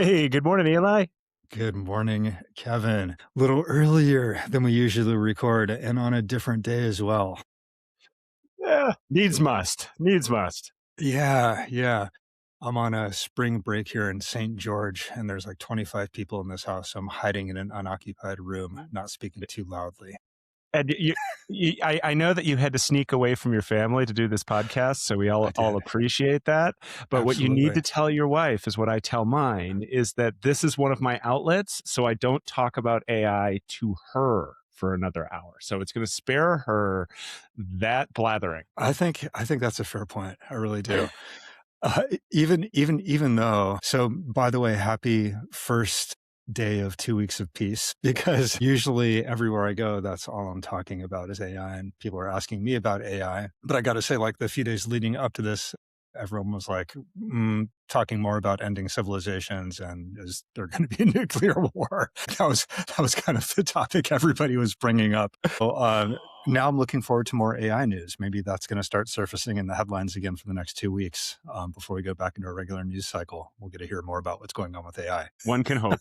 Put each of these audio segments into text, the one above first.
Hey, good morning, Eli. Good morning, Kevin. A little earlier than we usually record and on a different day as well. Yeah, needs must. Needs must. Yeah. I'm on a spring break here in St. George, and there's like 25 people in this house. So I'm hiding in an unoccupied room, not speaking too loudly. And I know that you had to sneak away from your family to do this podcast, so we I all did. appreciate that. But what you need Absolutely. to tell your wife is what I tell mine, is that this is one of my outlets, so I don't talk about AI to her for another hour. So it's going to spare her that blathering. I think that's a fair point. I really do. Even though, so by the way, happy first day of 2 weeks of peace, because usually everywhere I go, that's all I'm talking about is AI, and people are asking me about AI. But I got to say, like the few days leading up to this, everyone was like talking more about ending civilizations and is there going to be a nuclear war? That was kind of the topic everybody was bringing up. So, now I'm looking forward to more AI news. Maybe that's going to start surfacing in the headlines again for the next 2 weeks before we go back into a regular news cycle. We'll get to hear more about what's going on with AI. One can hope.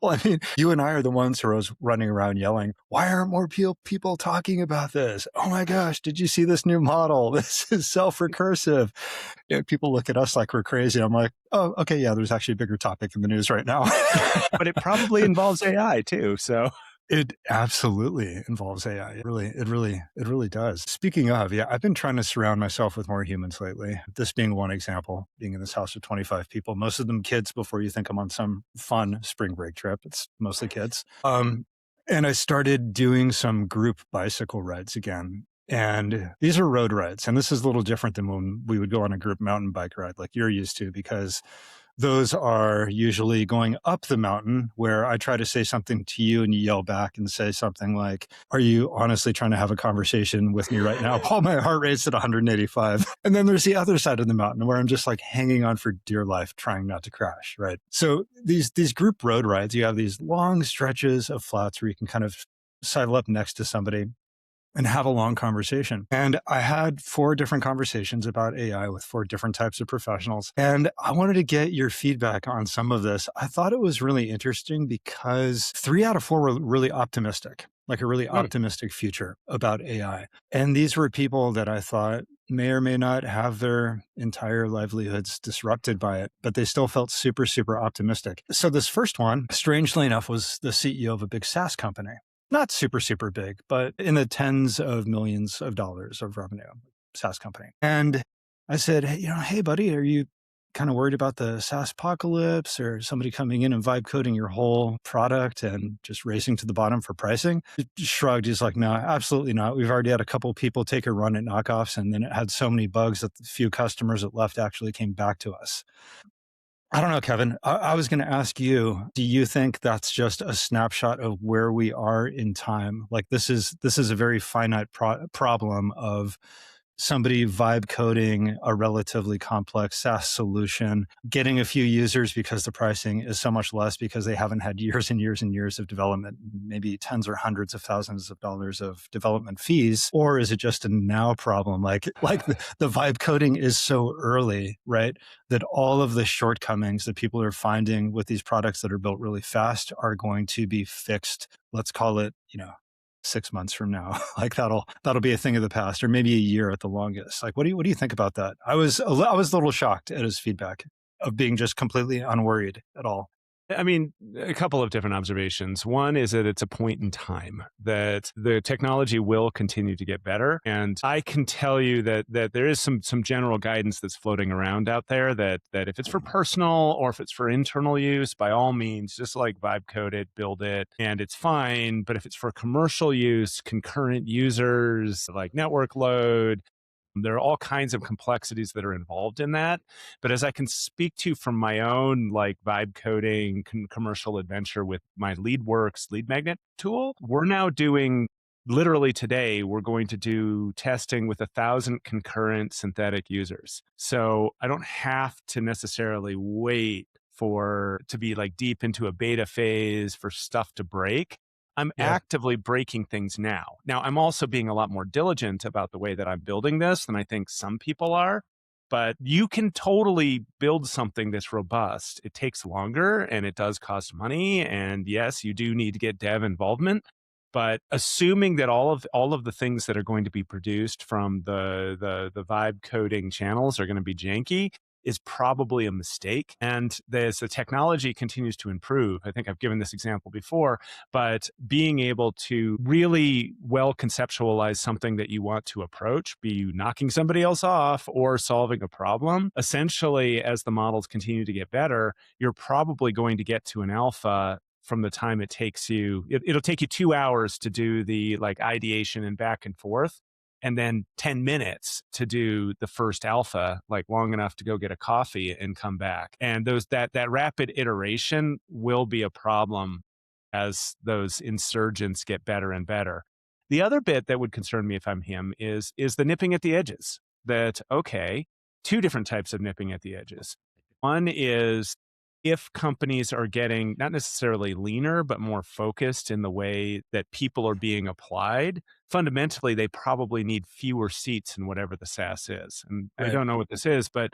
Well, I mean, you and I are the ones who are always running around yelling, why aren't more people talking about this? Oh my gosh, did you see this new model? This is self-recursive. People look at us like we're crazy. I'm like, oh, okay, yeah, there's actually a bigger topic in the news right now. But it probably involves AI too. So It absolutely involves AI. It really does. Speaking of, yeah, I've been trying to surround myself with more humans lately. This being one example, being in this house with 25 people, most of them kids before you think I'm on some fun spring break trip. It's mostly kids. And I started doing some group bicycle rides again. And these are road rides. And this is a little different than when we would go on a group mountain bike ride like you're used to, because those are usually going up the mountain where I try to say something to you and you yell back and say something like, are you honestly trying to have a conversation with me right now? While my heart rate's at 185. And then there's the other side of the mountain where I'm just like hanging on for dear life, trying not to crash, right? So these group road rides, you have these long stretches of flats where you can kind of sidle up next to somebody and have a long conversation. And I had 4 different conversations about AI with 4 different types of professionals. And I wanted to get your feedback on some of this. I thought it was really interesting because 3 out of 4 were really optimistic, like a really optimistic future about AI. And these were people that I thought may or may not have their entire livelihoods disrupted by it, but they still felt super, super optimistic. So this first one, strangely enough, was the CEO of a big SaaS company. Not super, super big, but in the tens of millions of dollars of revenue, SaaS company. And I said, hey, buddy, are you kind of worried about the SaaS apocalypse or somebody coming in and vibe coding your whole product and just racing to the bottom for pricing? He shrugged. He's like, no, absolutely not. We've already had a couple of people take a run at knockoffs, and then it had so many bugs that the few customers that left actually came back to us. I don't know, Kevin. I was going to ask you, do you think that's just a snapshot of where we are in time? Like this is a very finite problem of somebody vibe coding a relatively complex SaaS solution, getting a few users because the pricing is so much less because they haven't had years and years and years of development, maybe tens or hundreds of thousands of dollars of development fees? Or is it just a now problem? Like the vibe coding is so early, right? That all of the shortcomings that people are finding with these products that are built really fast are going to be fixed. Let's call it, 6 months from now. Like that'll be a thing of the past, or maybe a year at the longest. Like, what do you think about that? I was a little shocked at his feedback of being just completely unworried at all. I mean, a couple of different observations. One is that it's a point in time that the technology will continue to get better. And I can tell you that there is some general guidance that's floating around out there that if it's for personal or if it's for internal use, by all means, just like vibe code it, build it, and it's fine. But if it's for commercial use, concurrent users, like network load, there are all kinds of complexities that are involved in that. But as I can speak to from my own like vibe coding commercial adventure with my LeadWorks lead magnet tool, we're now doing literally today, we're going to do testing with 1,000 concurrent synthetic users. So I don't have to necessarily wait to be like deep into a beta phase for stuff to break. I'm Yeah. actively breaking things now. Now, I'm also being a lot more diligent about the way that I'm building this than I think some people are. But you can totally build something that's robust. It takes longer and it does cost money. And yes, you do need to get dev involvement. But assuming that all of the things that are going to be produced from the vibe coding channels are going to be janky is probably a mistake. And as the technology continues to improve, I think I've given this example before, but being able to really well conceptualize something that you want to approach, be you knocking somebody else off or solving a problem, essentially, as the models continue to get better, you're probably going to get to an alpha from the time it takes you, it'll take you 2 hours to do the like ideation and back and forth, and then 10 minutes to do the first alpha, like long enough to go get a coffee and come back. And that rapid iteration will be a problem as those insurgents get better and better. The other bit that would concern me if I'm him is the nipping at the edges. That, okay, two different types of nipping at the edges. One is if companies are getting not necessarily leaner, but more focused in the way that people are being applied, fundamentally, they probably need fewer seats in whatever the SaaS is. And I Right. don't know what this is, but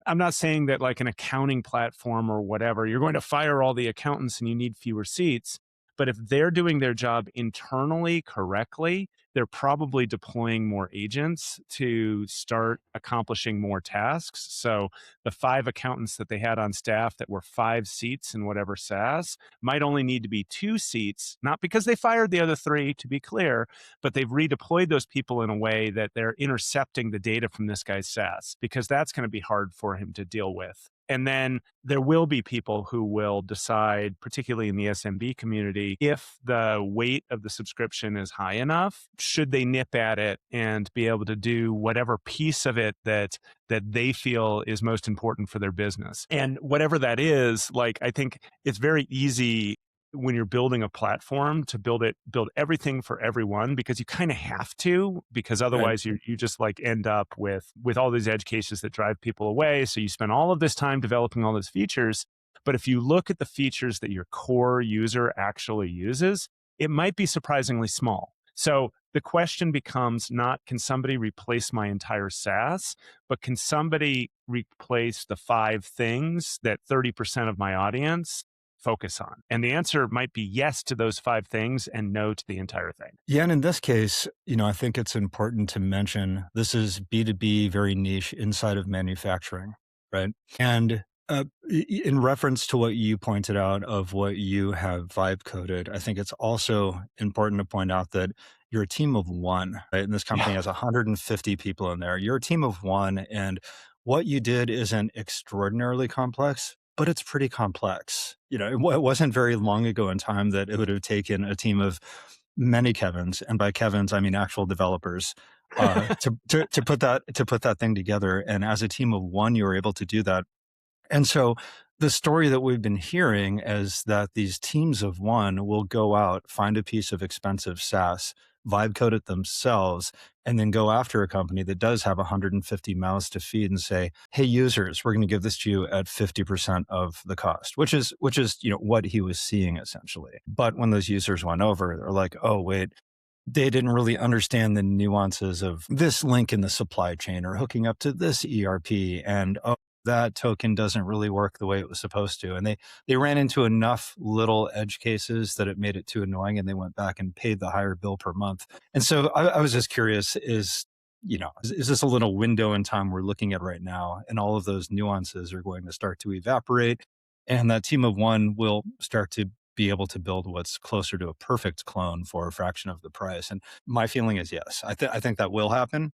I'm not saying that like an accounting platform or whatever, you're going to fire all the accountants and you need fewer seats. But if they're doing their job internally correctly, they're probably deploying more agents to start accomplishing more tasks. So the 5 accountants that they had on staff that were 5 seats in whatever SaaS might only need to be 2 seats, not because they fired the other 3, to be clear, but they've redeployed those people in a way that they're intercepting the data from this guy's SaaS, because that's going to be hard for him to deal with. And then there will be people who will decide, particularly in the SMB community, if the weight of the subscription is high enough, should they nip at it and be able to do whatever piece of it that they feel is most important for their business. And whatever that is, like, I think it's very easy when you're building a platform to build everything for everyone, because you kind of have to, because Right. otherwise you just like end up with all these edge cases that drive people away. So you spend all of this time developing all those features. But if you look at the features that your core user actually uses, it might be surprisingly small. So the question becomes not, can somebody replace my entire SaaS, but can somebody replace the 5 things that 30% of my audience focus on? And the answer might be yes to those 5 things and no to the entire thing. Yeah. And in this case, I think it's important to mention this is B2B, very niche inside of manufacturing, right? And in reference to what you pointed out of what you have vibe coded, I think it's also important to point out that you're a team of one, right? And this company Yeah. has 150 people in there. You're a team of one, and what you did isn't extraordinarily complex, but it's pretty complex. It wasn't very long ago in time that it would have taken a team of many Kevins, and by Kevins I mean actual developers, to put that thing together. And as a team of one, you were able to do that. And so the story that we've been hearing is that these teams of one will go out, find a piece of expensive SaaS, vibe code it themselves, and then go after a company that does have 150 mouths to feed and say, hey, users, we're going to give this to you at 50% of the cost, which is what he was seeing essentially. But when those users went over, they're like, oh, wait, they didn't really understand the nuances of this link in the supply chain or hooking up to this ERP, and that token doesn't really work the way it was supposed to. And they ran into enough little edge cases that it made it too annoying, and they went back and paid the higher bill per month. And so I was just curious, is this a little window in time we're looking at right now, and all of those nuances are going to start to evaporate, and that team of one will start to be able to build what's closer to a perfect clone for a fraction of the price? And my feeling is yes. I think that will happen.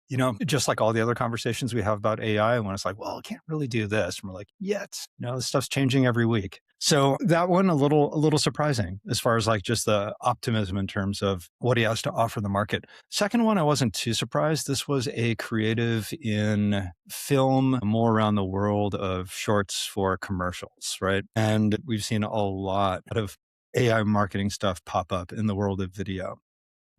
Just like all the other conversations we have about AI, when it's like, well, I can't really do this, and we're like, yet, this stuff's changing every week. So that one a little surprising as far as like just the optimism in terms of what he has to offer the market. Second one, I wasn't too surprised. This was a creative in film, more around the world of shorts for commercials, right? And we've seen a lot of AI marketing stuff pop up in the world of video.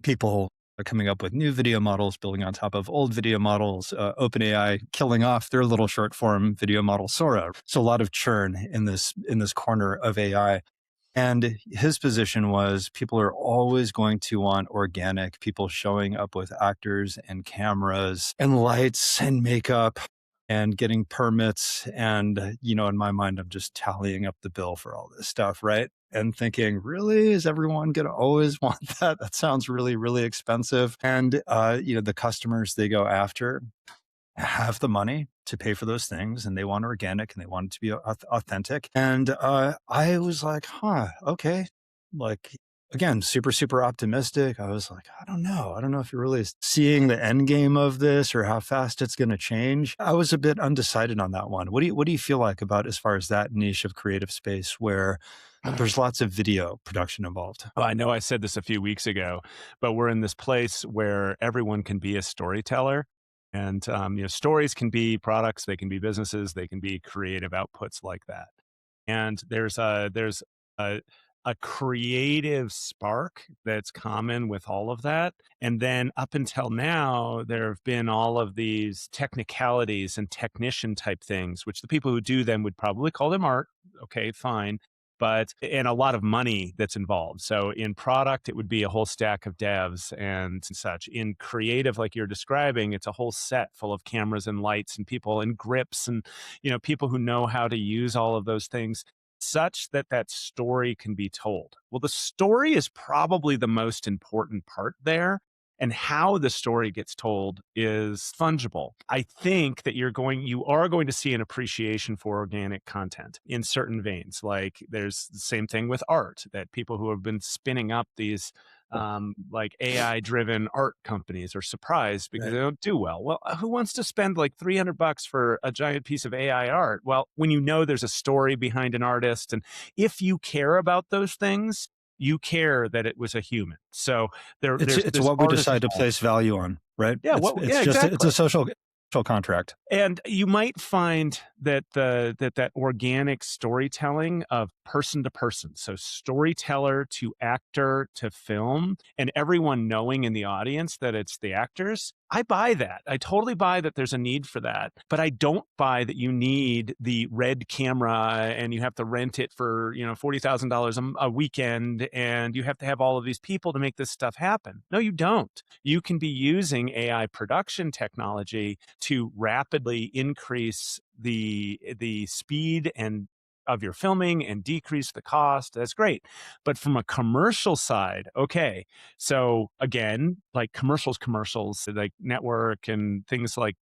People are coming up with new video models, building on top of old video models. OpenAI killing off their little short form video model Sora. So a lot of churn in this corner of AI. And his position was people are always going to want organic people showing up with actors and cameras and lights and makeup. and getting permits. And, in my mind, I'm just tallying up the bill for all this stuff, right? And thinking, really, is everyone going to always want that? That sounds really, really expensive. And, the customers they go after have the money to pay for those things and they want organic and they want it to be authentic. And I was like, okay. Like, again, super, super optimistic. I was like, I don't know. I don't know if you're really seeing the end game of this or how fast it's going to change. I was a bit undecided on that one. What do you feel like about as far as that niche of creative space where there's lots of video production involved? Well, I know I said this a few weeks ago, but we're in this place where everyone can be a storyteller. And stories can be products, they can be businesses, they can be creative outputs like that. And a a creative spark that's common with all of that. And then up until now, there have been all of these technicalities and technician type things, which the people who do them would probably call them art. Okay, fine. But and a lot of money that's involved. So in product, it would be a whole stack of devs and such. In creative, like you're describing, it's a whole set full of cameras and lights and people and grips and people who know how to use all of those things such that that story can be told. Well, the story is probably the most important part there. And how the story gets told is fungible. I think that you are going to see an appreciation for organic content in certain veins. Like there's the same thing with art, that people who have been spinning up these like AI driven art companies are surprised because Right. they don't do well. Well, who wants to spend like $300 for a giant piece of AI art? Well, when you know there's a story behind an artist, and if you care about those things, you care that it was a human. So there's It's this what we art is decide to involved. place value on, right? Yeah, It's just it's exactly. a social contract. And you might find that that organic storytelling of person to person, so storyteller to actor to film, and everyone knowing in the audience that it's the actors, I buy that. I totally buy that there's a need for that. But I don't buy that you need the red camera and you have to rent it for, $40,000 a weekend and you have to have all of these people to make this stuff happen. No, you don't. You can be using AI production technology to rapidly increase the speed and of your filming and decrease the cost. That's great. But from a commercial side, okay. So again, like commercials like network and things like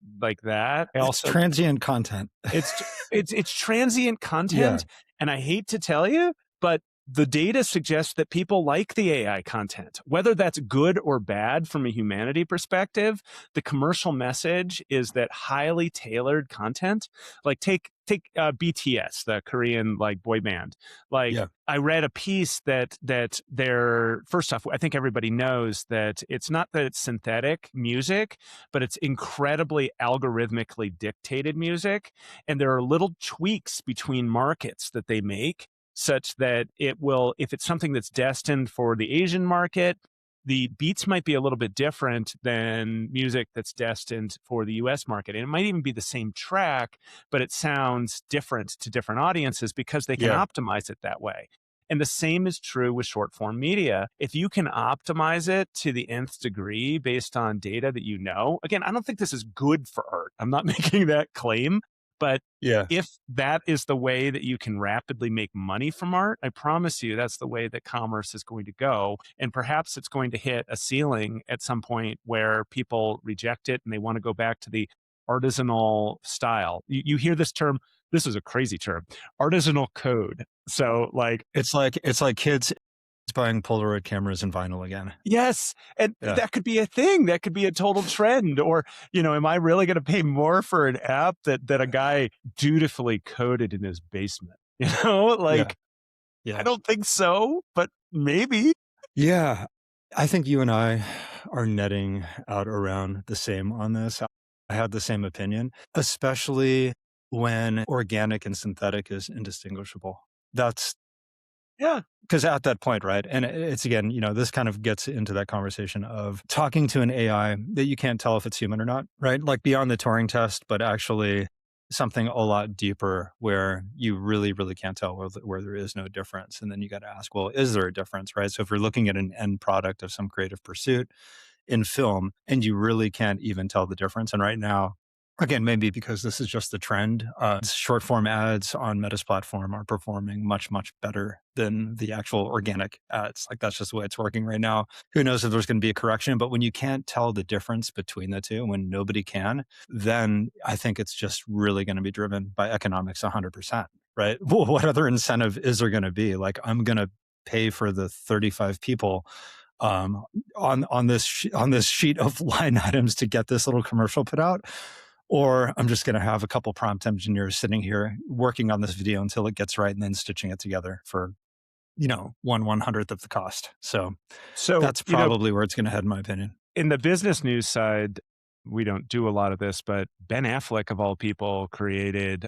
that. I It's also transient content. it's it's transient Yeah. content, and I hate to tell you, but the data suggests that people like the AI content. Whether that's good or bad from a humanity perspective, the commercial message is that highly tailored content, like take BTS, the Korean like boy band. Like Yeah. I read a piece that they're first off, I think everybody knows that it's not that it's synthetic music, but it's incredibly algorithmically dictated music. And there are little tweaks between markets that they make such that it will, if it's something that's destined for the Asian market, the beats might be a little bit different than music that's destined for the US market. And it might even be the same track, but it sounds different to different audiences because they can Yeah. optimize it that way. And the same is true with short form media. If you can optimize it to the nth degree based on data that you know, again, I don't think this is good for art. I'm not making that claim, but Yeah. if that is the way that you can rapidly make money from art, I promise you that's the way that commerce is going to go. And perhaps it's going to hit a ceiling at some point where people reject it and they want to go back to the artisanal style. You hear this term, this is a crazy term, artisanal code. So like It's like kids buying Polaroid cameras and vinyl again. yes, and Yeah. that could be a thing. That could be a total trend. Or, am I really going to pay more for an app that a guy dutifully coded in his basement? Yeah. Like I Yeah. don't think so, but maybe. Yeah. I think you and I are netting out around the same on this. I had the same opinion, especially when organic and synthetic is indistinguishable. That's Yeah, because at that point, right? And it's again, this kind of gets into that conversation of talking to an AI that you can't tell if it's human or not, right? Like beyond the Turing test, but actually something a lot deeper where you really, really can't tell where there is no difference. And then you got to ask, well, is there a difference, right? So if you're looking at an end product of some creative pursuit in film and you really can't even tell the difference. And right now, Again, maybe because this is just the trend. Short form ads on Meta's platform are performing much, much better than the actual organic ads. Like that's just the way it's working right now. Who knows if there's going to be a correction, but when you can't tell the difference between the two, when nobody can, then I think it's just really going to be driven by economics 100%, right? Well, what other incentive is there going to be? Like I'm going to pay for the 35 people on this sheet of line items to get this little commercial put out, or I'm just going to have a couple prompt engineers sitting here working on this video until it gets right and then stitching it together for, 1/100th of the cost. So So, that's probably where it's going to head, in my opinion. in the business news side, we don't do a lot of this, but Ben Affleck of all people created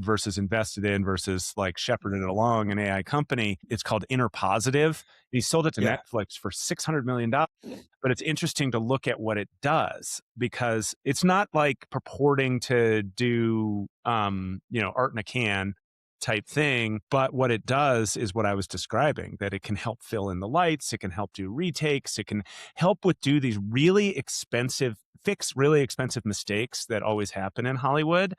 versus invested in versus like shepherded it along an AI company. It's called Inner Positive. He sold it to Yeah. Netflix for $600 million. But it's interesting to look at what it does because it's not like purporting to do, art in a can type thing. But what it does is what I was describing, that it can help fill in the lights. It can help do retakes. It can help with do these fix really expensive mistakes that always happen in Hollywood.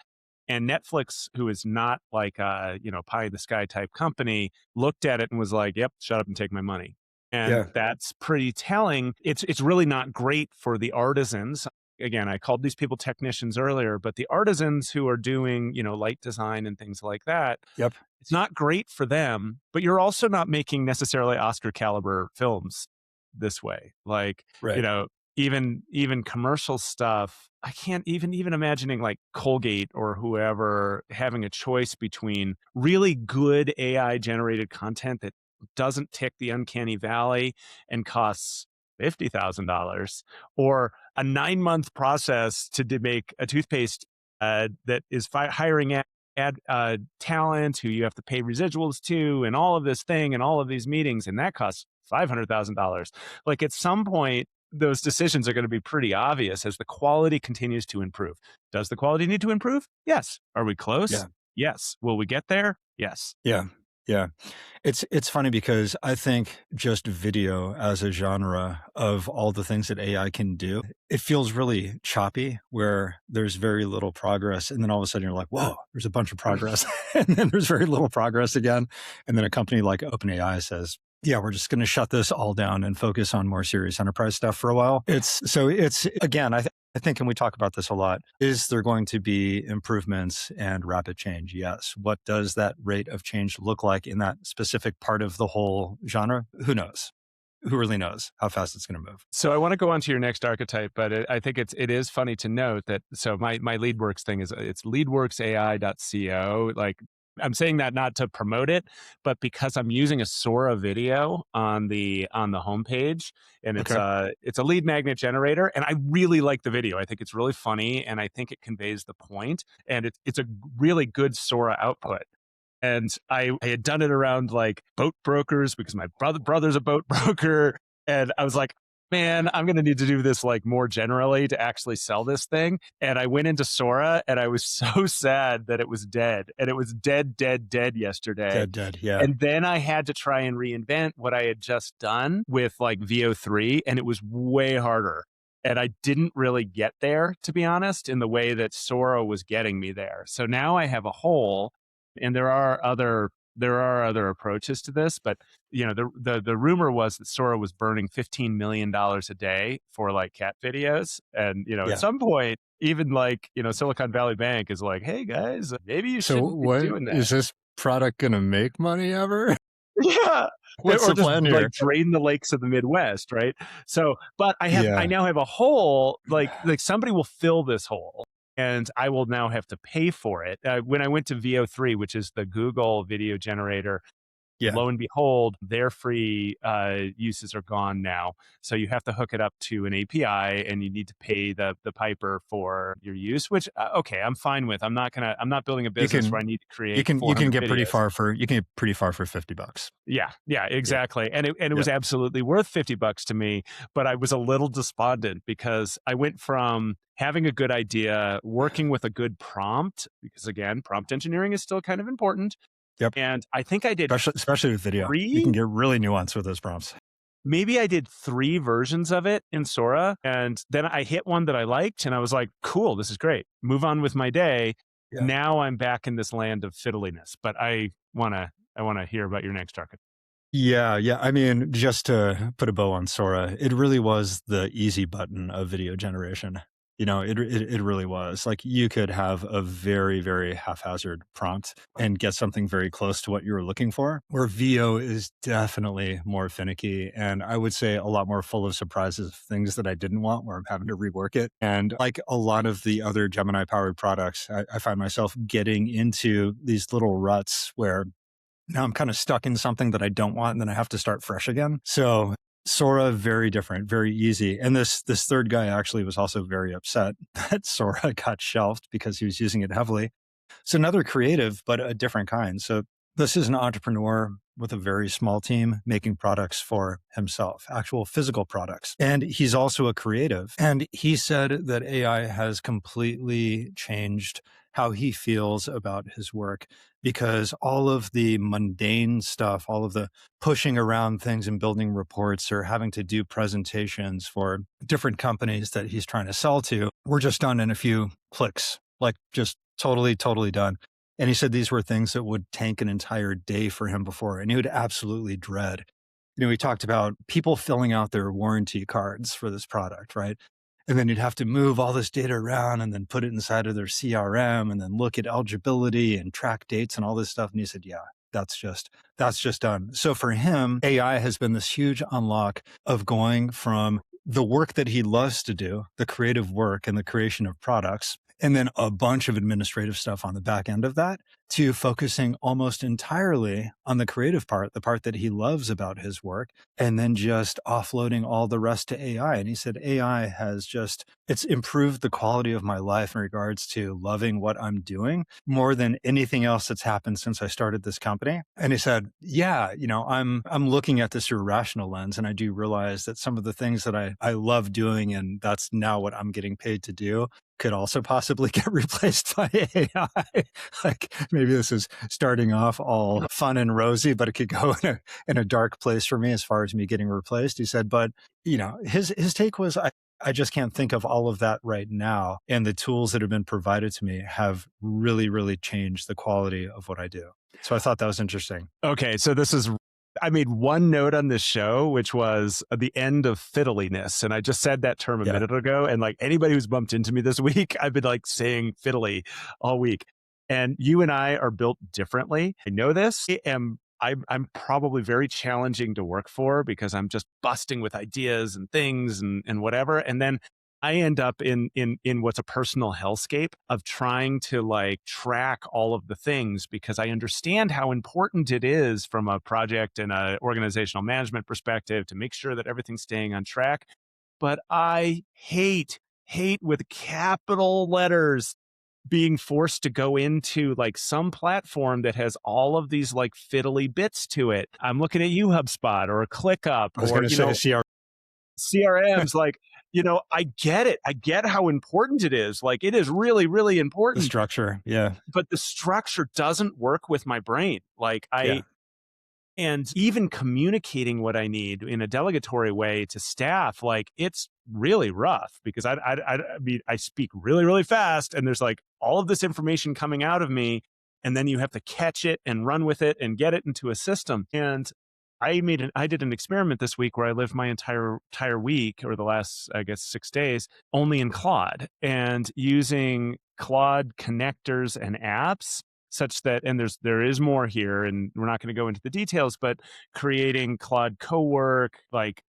And Netflix, who is not like a, pie in the sky type company, looked at it and was like, yep, shut up and take my money. And Yeah. that's pretty telling. It's really not great for the artisans. Again, I called these people technicians earlier, but the artisans who are doing, light design and things like that, Yep. it's not great for them, but you're also not making necessarily Oscar caliber films this way. Like, Right. even commercial stuff, I can't even imagining like Colgate or whoever having a choice between really good AI generated content that doesn't tick the uncanny valley and costs $50,000, or a 9-month process to make a toothpaste that is hiring talent who you have to pay residuals to, and all of this thing, and all of these meetings, and that costs $500,000. Like at some point, those decisions are going to be pretty obvious as the quality continues to improve. Does the quality need to improve? Yes. Are we close? Yeah. Yes. Will we get there? Yes. Yeah. Yeah. It's funny because I think just video as a genre of all the things that AI can do, it feels really choppy where there's very little progress. And then all of a sudden you're like, whoa, there's a bunch of progress. And then there's very little progress again. And then a company like OpenAI says, yeah, we're just going to shut this all down and focus on more serious enterprise stuff for a while. Again, I think, and we talk about this a lot, is there going to be improvements and rapid change? Yes. What does that rate of change look like in that specific part of the whole genre? Who knows? Who really knows how fast it's going to move? So I want to go on to your next archetype, but I think it is funny to note that, so my LeadWorks thing is, it's leadworksai.co. Like, I'm saying that not to promote it, but because I'm using a Sora video on the homepage, and it's a lead magnet generator, and I really like the video. I think it's really funny, and I think it conveys the point, and it's a really good Sora output. And I had done it around like boat brokers because my brother's a boat broker, and I was like, man, I'm going to need to do this like more generally to actually sell this thing. And I went into Sora and I was so sad that it was dead. And it was dead yesterday. Dead, yeah. And then I had to try and reinvent what I had just done with like VO3, and it was way harder. And I didn't really get there, to be honest, in the way that Sora was getting me there. So now I have a hole, and there are other approaches to this, but the rumor was that Sora was burning $15 million a day for like cat videos, and at some point, even like Silicon Valley Bank is like, hey guys, maybe you shouldn't be doing that. Is this product going to make money ever? Yeah. What's or the just plan here? like drain the lakes of the Midwest, right? So, but I now have a hole, like somebody will fill this hole, and I will now have to pay for it. When I went to VO3, which is the Google video generator, lo and behold, their free uses are gone now. So you have to hook it up to an API, and you need to pay the piper for your use, which, okay, I'm fine with. I'm not building a business where I need to create. You can get pretty far for $50. Yeah, exactly. And it was absolutely worth $50 to me, but I was a little despondent because I went from having a good idea, working with a good prompt, because again, prompt engineering is still kind of important. Yep. And I think I did, especially with video. You can get really nuanced with those prompts. maybe I did 3 versions of it in Sora, and then I hit one that I liked, and I was like, "Cool, this is great." Move on with my day. Yeah. Now I'm back in this land of fiddliness, but I wanna hear about your next archetype. Yeah, yeah. I mean, just to put a bow on Sora, it really was the easy button of video generation. It really was. Like you could have a very, very haphazard prompt and get something very close to what you were looking for. Where VO is definitely more finicky and I would say a lot more full of surprises, things that I didn't want where I'm having to rework it. And like a lot of the other Gemini powered products, I find myself getting into these little ruts where now I'm kind of stuck in something that I don't want, and then I have to start fresh again. So Sora, very different, very easy. And this third guy actually was also very upset that Sora got shelved because he was using it heavily. So another creative, but a different kind. So this is an entrepreneur with a very small team making products for himself, actual physical products. And he's also a creative. And he said that AI has completely changed how he feels about his work because all of the mundane stuff, all of the pushing around things and building reports or having to do presentations for different companies that he's trying to sell to were just done in a few clicks, like just totally, totally done. And he said these were things that would tank an entire day for him before, and he would absolutely dread. We talked about people filling out their warranty cards for this product, right? And then you'd have to move all this data around and then put it inside of their CRM and then look at eligibility and track dates and all this stuff. And he said, yeah, that's just done. So for him, AI has been this huge unlock of going from the work that he loves to do, the creative work and the creation of products, and then a bunch of administrative stuff on the back end of that, to focusing almost entirely on the creative part, the part that he loves about his work, and then just offloading all the rest to AI. And he said, AI has it's improved the quality of my life in regards to loving what I'm doing more than anything else that's happened since I started this company. And he said, yeah, I'm looking at this through a rational lens, and I do realize that some of the things that I love doing, and that's now what I'm getting paid to do, could also possibly get replaced by AI. Like maybe this is starting off all fun and rosy, but it could go in a dark place for me as far as me getting replaced. He said, but his take was, I just can't think of all of that right now. And the tools that have been provided to me have really, really changed the quality of what I do. So I thought that was interesting. Okay, so I made one note on this show, which was the end of fiddliness. And I just said that term a Yeah. minute ago. And like anybody who's bumped into me this week, I've been like saying fiddly all week. And you and I are built differently. I know this. I'm probably very challenging to work for because I'm just busting with ideas and things and whatever. And then I end up in what's a personal hellscape of trying to like track all of the things because I understand how important it is from a project and a organizational management perspective to make sure that everything's staying on track. But I hate with capital letters being forced to go into like some platform that has all of these like fiddly bits to it. I'm looking at you, HubSpot or ClickUp I was or, going to say CR. CRMs, like, I get it. I get how important it is. Like, it is really, really The important. structure. Yeah. But the structure doesn't work with my brain. Like, Yeah. and even communicating what I need in a delegatory way to staff, like, it's really rough because I mean, I speak really, really fast and there's like all of this information coming out of me. And then you have to catch it and run with it and get it into a system. And I did an experiment this week where I lived my entire week or the last, I guess, 6 days only in Claude and using Claude connectors and apps such that, and there is more here and we're not going to go into the details, but creating Claude cowork, like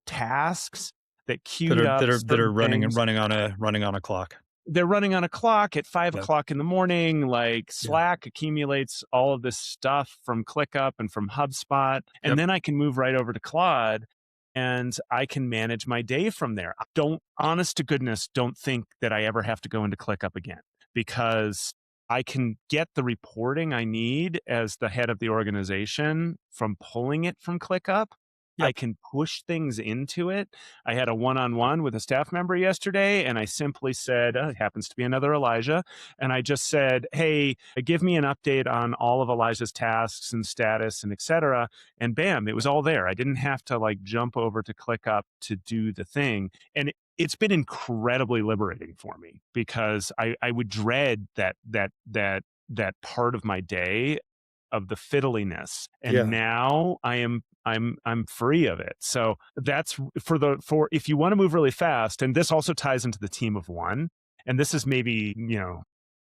tasks that queued up that are certain things. running on a clock. They're running on a clock at 5 Yeah. o'clock in the morning. Like Yeah. Slack accumulates all of this stuff from ClickUp and from HubSpot. And Yep. then I can move right over to Claude and I can manage my day from there. Honest to goodness, don't think that I ever have to go into ClickUp again because I can get the reporting I need as the head of the organization from pulling it from ClickUp. I Yep. can push things into it. I had a one-on-one with a staff member yesterday, and I simply said, it happens to be another Elijah, and I just said, hey, give me an update on all of Elijah's tasks and status and et cetera. And bam, it was all there. I didn't have to like jump over to ClickUp to do the thing. And it's been incredibly liberating for me because I would dread that part of my day of the fiddliness, and Yeah. now I'm free of it. So that's for if you want to move really fast, and this also ties into the team of one. And this is maybe,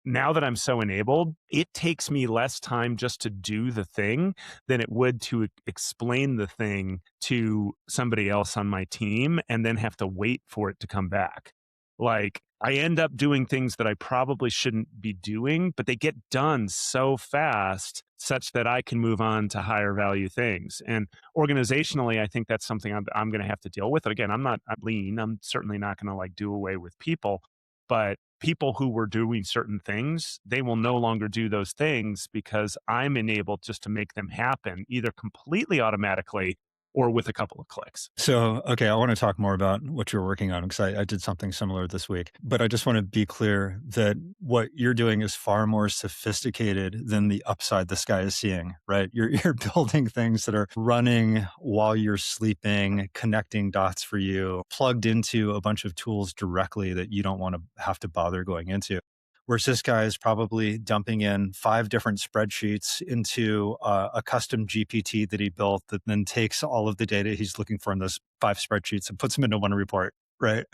now that I'm so enabled, it takes me less time just to do the thing than it would to explain the thing to somebody else on my team and then have to wait for it to come back. Like, I end up doing things that I probably shouldn't be doing, but they get done so fast such that I can move on to higher value things. And organizationally, I think that's something I'm going to have to deal with. Again, I'm lean. I'm certainly not going to like do away with people, but people who were doing certain things, they will no longer do those things because I'm enabled just to make them happen either completely automatically or with a couple of clicks. So, okay, I want to talk more about what you're working on because I did something similar this week. But I just want to be clear that what you're doing is far more sophisticated than the upside the sky is seeing, right? You're building things that are running while you're sleeping, connecting dots for you, plugged into a bunch of tools directly that you don't want to have to bother going into. Whereas this guy is probably dumping in 5 different spreadsheets into a custom GPT that he built that then takes all of the data he's looking for in those 5 spreadsheets and puts them into one report, right?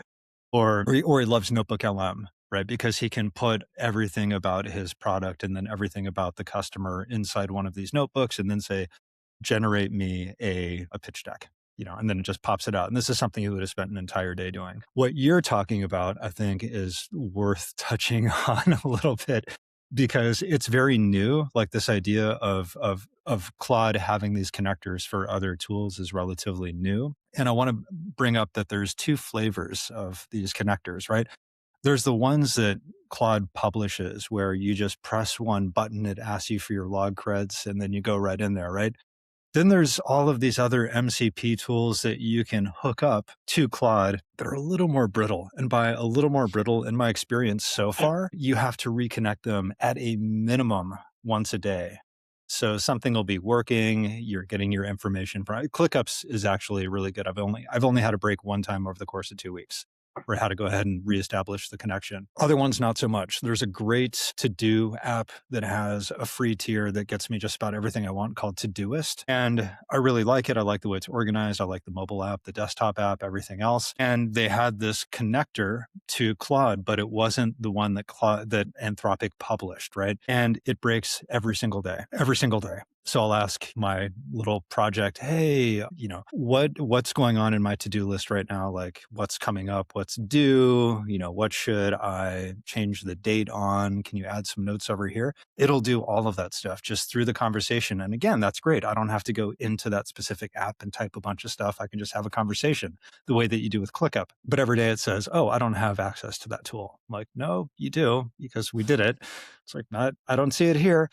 Or he loves Notebook LM, right? Because he can put everything about his product and then everything about the customer inside one of these notebooks and then say, generate me a pitch deck. And then it just pops it out. And this is something you would have spent an entire day doing. What you're talking about, I think, is worth touching on a little bit because it's very new. Like this idea of Claude having these connectors for other tools is relatively new. And I want to bring up that there's 2 flavors of these connectors, right? There's the ones that Claude publishes where you just press one button, it asks you for your log creds, and then you go right in there, right? Then there's all of these other MCP tools that you can hook up to Claude that are a little more brittle. And by a little more brittle, in my experience so far, you have to reconnect them at a minimum once a day. So something will be working, you're getting your information from ClickUps is actually really good. I've only had a break one time over the course of 2 weeks or how to go ahead and reestablish the connection. Other ones, not so much. There's a great to-do app that has a free tier that gets me just about everything I want called Todoist. And I really like it. I like the way it's organized. I like the mobile app, the desktop app, everything else. And they had this connector to Claude, but it wasn't the one that Anthropic published, right? And it breaks every single day. So I'll ask my little project, hey, what's going on in my to-do list right now? Like what's coming up, what's due, what should I change the date on? Can you add some notes over here? It'll do all of that stuff just through the conversation. And again, that's great. I don't have to go into that specific app and type a bunch of stuff. I can just have a conversation the way that you do with ClickUp. But every day it says, oh, I don't have access to that tool. I'm like, no, you do because we did it. It's like, I don't see it here.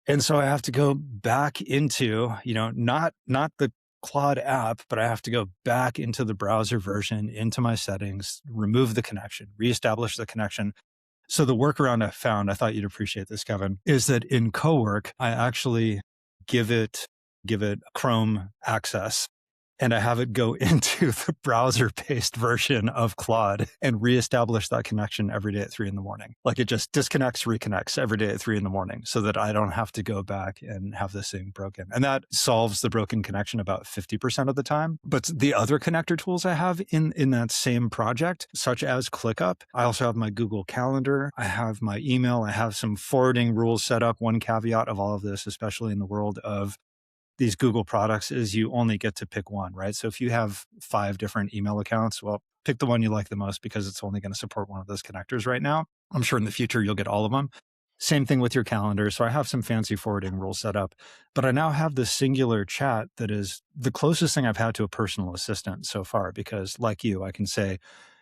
And so I have to go back into, not the Claude app, but I have to go back into the browser version, into my settings, remove the connection, reestablish the connection. So the workaround I found, I thought you'd appreciate this, Kevin, is that in Cowork, I actually give it Chrome access. And I have it go into the browser-based version of Claude and reestablish that connection every day at 3 a.m. Like it just disconnects, reconnects every day at 3 a.m. so that I don't have to go back and have this thing broken. And that solves the broken connection about 50% of the time. But the other connector tools I have in that same project, such as ClickUp, I also have my Google Calendar, I have my email, I have some forwarding rules set up. One caveat of all of this, especially in the world of these Google products, is you only get to pick one, right? So if you have 5 different email accounts, well, pick the one you like the most because it's only going to support one of those connectors right now. I'm sure in the future you'll get all of them. Same thing with your calendar. So I have some fancy forwarding rules set up, but I now have this singular chat that is the closest thing I've had to a personal assistant so far because like you, I can say,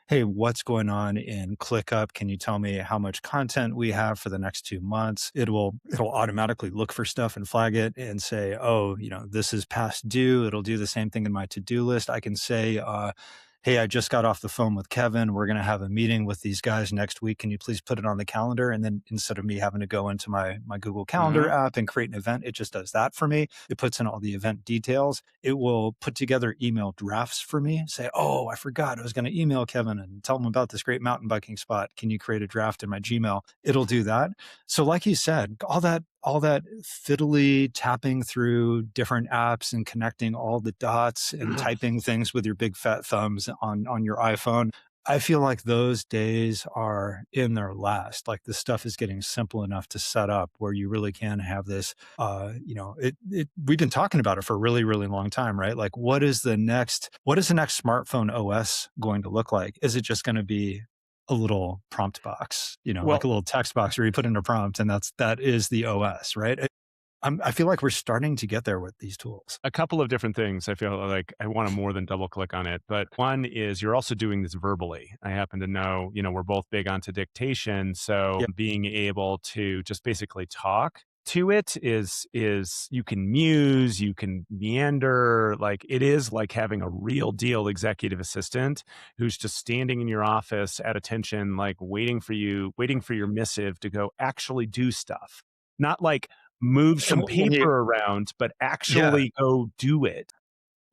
hey, what's going on in ClickUp? Can you tell me how much content we have for the next 2 months? It'll automatically look for stuff and flag it and say, oh, this is past due. It'll do the same thing in my to-do list. I can say, hey, I just got off the phone with Kevin. We're going to have a meeting with these guys next week. Can you please put it on the calendar? And then instead of me having to go into my Google Calendar app and create an event, it just does that for me. It puts in all the event details. It will put together email drafts for me. Say, oh, I forgot I was going to email Kevin and tell him about this great mountain biking spot. Can you create a draft in my Gmail? It'll do that. So like you said, all that fiddly tapping through different apps and connecting all the dots and typing things with your big fat thumbs on your iPhone. I feel like those days are in their last. Like this stuff is getting simple enough to set up where you really can have this, we've been talking about it for a really, really long time, right? Like what is the next smartphone OS going to look like? Is it just going to be a little prompt box, like a little text box where you put in a prompt and that is the OS, right? I feel like we're starting to get there with these tools. A couple of different things. I feel like I want to more than double click on it. But one is you're also doing this verbally. I happen to know, we're both big onto dictation. So being able to just basically talk to it is you can muse, you can meander. Like it is like having a real deal executive assistant who's just standing in your office at attention, like waiting for your missive to go actually do stuff. Not like move some paper around, but actually go do it.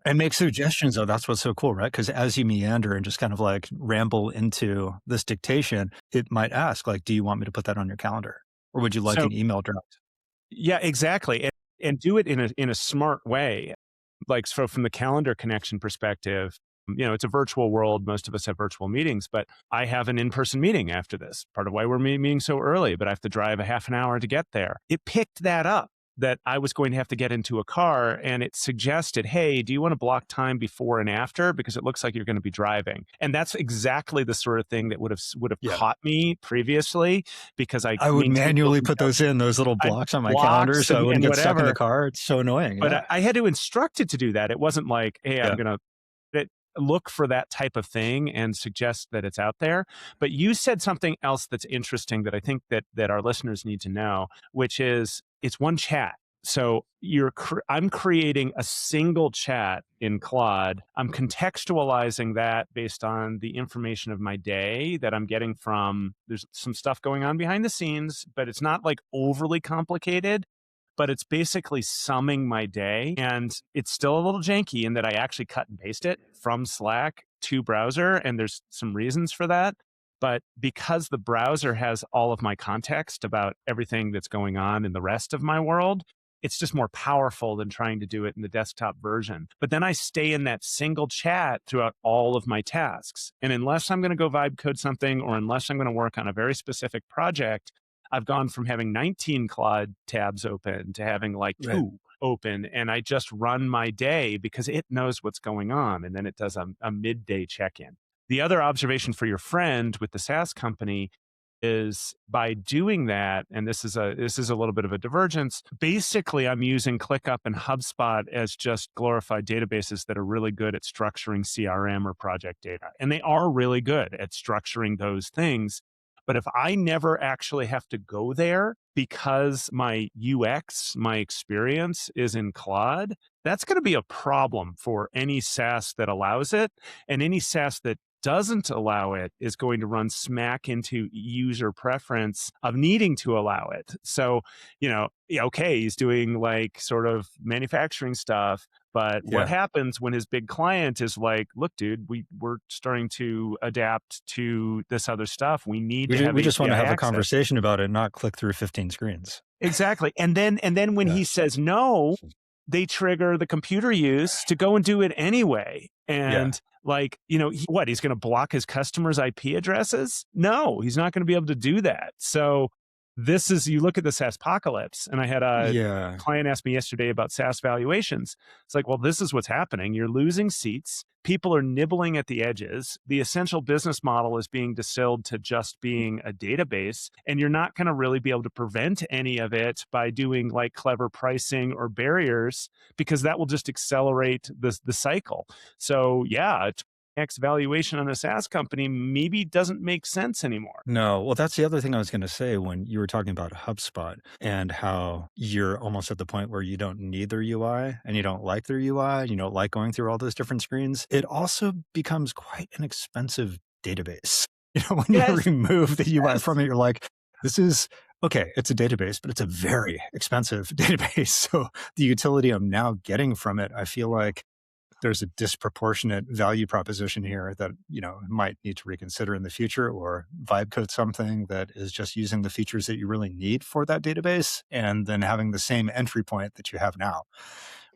And make suggestions, though. That's what's so cool, right? Because as you meander and just kind of like ramble into this dictation, it might ask, like, do you want me to put that on your calendar? Or would you like an email draft? Yeah, exactly. And do it in a smart way. Like, so from the calendar connection perspective, it's a virtual world. Most of us have virtual meetings, but I have an in-person meeting after this. Part of why we're meeting so early, but I have to drive a half an hour to get there. It picked that up, that I was going to have to get into a car, and it suggested, hey, do you want to block time before and after? Because it looks like you're going to be driving. And that's exactly the sort of thing that would have caught me previously, because I would manually put those little blocks on my calendar so I wouldn't get stuck in the car. It's so annoying. But I had to instruct it to do that. It wasn't like, hey, I'm going to look for that type of thing and suggest that it's out there. But you said something else that's interesting that I think that our listeners need to know, which is it's one chat. So I'm creating a single chat in Claude. I'm contextualizing that based on the information of my day that I'm getting from, there's some stuff going on behind the scenes, but it's not like overly complicated. But it's basically summing my day, and it's still a little janky in that I actually cut and paste it from Slack to browser, and there's some reasons for that. But because the browser has all of my context about everything that's going on in the rest of my world, it's just more powerful than trying to do it in the desktop version. But then I stay in that single chat throughout all of my tasks. And unless I'm going to go vibe code something, or unless I'm going to work on a very specific project, I've gone from having 19 Claude tabs open to having like 2 open, and I just run my day because it knows what's going on, and then it does a midday check-in. The other observation for your friend with the SaaS company is by doing that, and this is a little bit of a divergence. Basically, I'm using ClickUp and HubSpot as just glorified databases that are really good at structuring CRM or project data, and they are really good at structuring those things. But if I never actually have to go there because my UX, my experience is in Claude, that's going to be a problem for any SaaS that allows it. And any SaaS that doesn't allow it is going to run smack into user preference of needing to allow it. So, okay, he's doing like sort of manufacturing stuff, but what happens when his big client is like, look, dude, we're starting to adapt to this other stuff. We need to have we just want to have access. a conversation about it, not click through 15 screens. Exactly. And then when he says no, they trigger the computer use to go and do it anyway. And he's going to block his customers' IP addresses? No, he's not going to be able to do that. So this is, you look at the SaaS apocalypse, and I had a client ask me yesterday about SaaS valuations. It's like, well, this is what's happening. You're losing seats. People are nibbling at the edges. The essential business model is being distilled to just being a database, and you're not going to really be able to prevent any of it by doing like clever pricing or barriers, because that will just accelerate the cycle. So X valuation on a SaaS company maybe doesn't make sense anymore. No, well, that's the other thing I was going to say when you were talking about HubSpot and how you're almost at the point where you don't need their UI and you don't like their UI, you don't like going through all those different screens. It also becomes quite an expensive database. When you Yes, remove the UI yes. from it, you're like, this is okay, it's a database, but it's a very expensive database. So the utility I'm now getting from it, I feel like there's a disproportionate value proposition here that might need to reconsider in the future, or vibe code something that is just using the features that you really need for that database and then having the same entry point that you have now,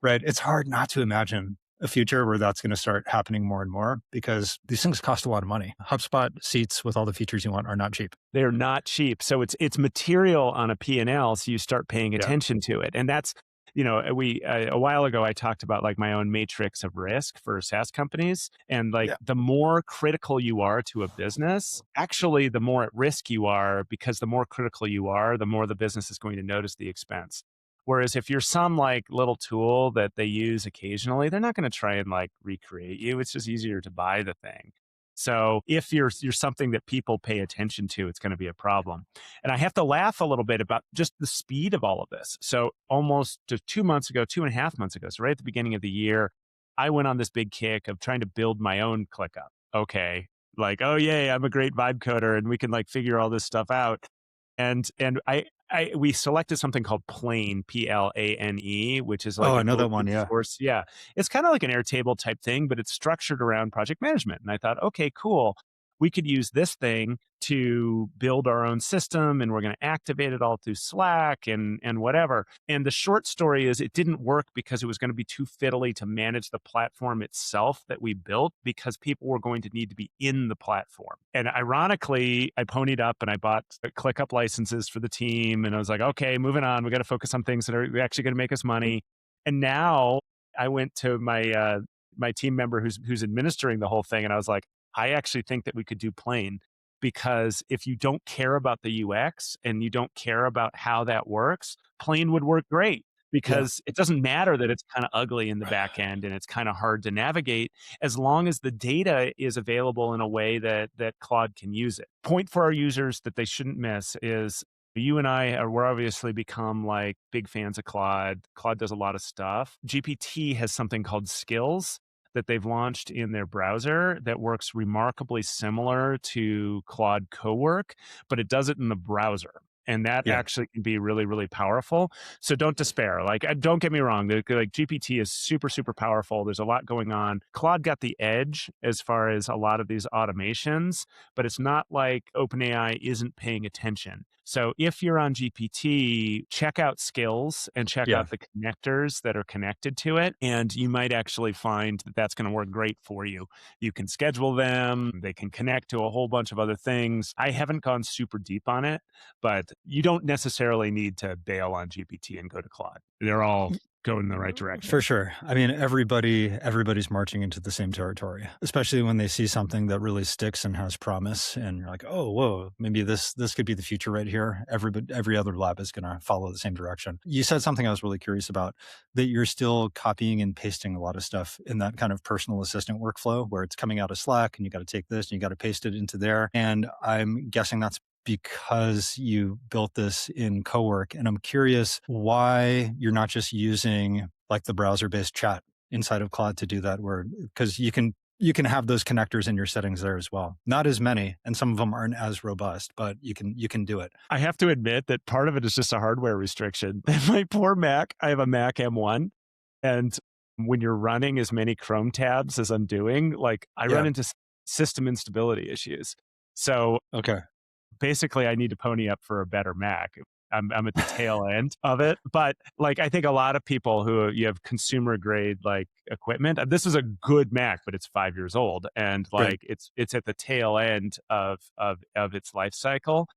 right? It's hard not to imagine a future where that's going to start happening more and more because these things cost a lot of money. HubSpot seats with all the features you want are not cheap. They're not cheap. So it's material on a P&L, so you start paying Yeah. attention to it. And that's, we a while ago I talked about like my own matrix of risk for SaaS companies, and like Yeah. the more critical you are to a business, actually the more at risk you are, because the more critical you are, the more the business is going to notice the expense. Whereas if you're some like little tool that they use occasionally, they're not going to try and like recreate you. It's just easier to buy the thing. So if you're something that people pay attention to, it's going to be a problem. And I have to laugh a little bit about just the speed of all of this. So almost 2 months ago, 2.5 months ago, so right at the beginning of the year, I went on this big kick of trying to build my own ClickUp. Okay. Like, oh yay, I'm a great vibe coder and we can like figure all this stuff out. And we selected something called Plane, Plane, which is like Oh, I an know that open one. Yeah. source. Yeah, it's kind of like an Airtable type thing, but it's structured around project management. And I thought, okay, cool. We could use this thing to build our own system, and we're going to activate it all through Slack and whatever. And the short story is it didn't work because it was going to be too fiddly to manage the platform itself that we built, because people were going to need to be in the platform. And ironically, I ponied up and I bought ClickUp licenses for the team. And I was like, okay, moving on. We got to focus on things that are actually going to make us money. And now I went to my team member who's administering the whole thing, and I was like, I actually think that we could do Plane, because if you don't care about the UX and you don't care about how that works, Plane would work great, Yeah. because it doesn't matter that it's kind of ugly in the back end and it's kind of hard to navigate, as long as the data is available in a way that Claude can use it. Point for our users that they shouldn't miss is, you and I we're obviously become like big fans of Claude. Claude does a lot of stuff. GPT has something called Skills that they've launched in their browser that works remarkably similar to Claude Cowork, but it does it in the browser. And that Yeah. actually can be really, really powerful. So don't despair. Like, don't get me wrong. Like GPT is super, super powerful. There's a lot going on. Claude got the edge as far as a lot of these automations, but it's not like OpenAI isn't paying attention. So if you're on GPT, check out Skills and check Yeah. out the connectors that are connected to it. And you might actually find that that's going to work great for you. You can schedule them. They can connect to a whole bunch of other things. I haven't gone super deep on it, but you don't necessarily need to bail on GPT and go to Claude. They're all going in the right direction. For sure. I mean, everybody's marching into the same territory, especially when they see something that really sticks and has promise, and you're like, oh, whoa, maybe this could be the future right here. Every other lab is going to follow the same direction. You said something I was really curious about, that you're still copying and pasting a lot of stuff in that kind of personal assistant workflow where it's coming out of Slack and you got to take this and you got to paste it into there. And I'm guessing that's because you built this in Cowork. And I'm curious why you're not just using like the browser-based chat inside of Claude to do that, because you can have those connectors in your settings there as well. Not as many, and some of them aren't as robust, but you can do it. I have to admit that part of it is just a hardware restriction. My poor Mac, I have a Mac M1, and when you're running as many Chrome tabs as I'm doing, like I run Yeah. into system instability issues. So Okay. basically I need to pony up for a better Mac. I'm at the tail end of it, but like I think a lot of people who you have consumer grade like equipment. This is a good Mac, but it's 5 years old, and Right. like it's at the tail end of its life cycle.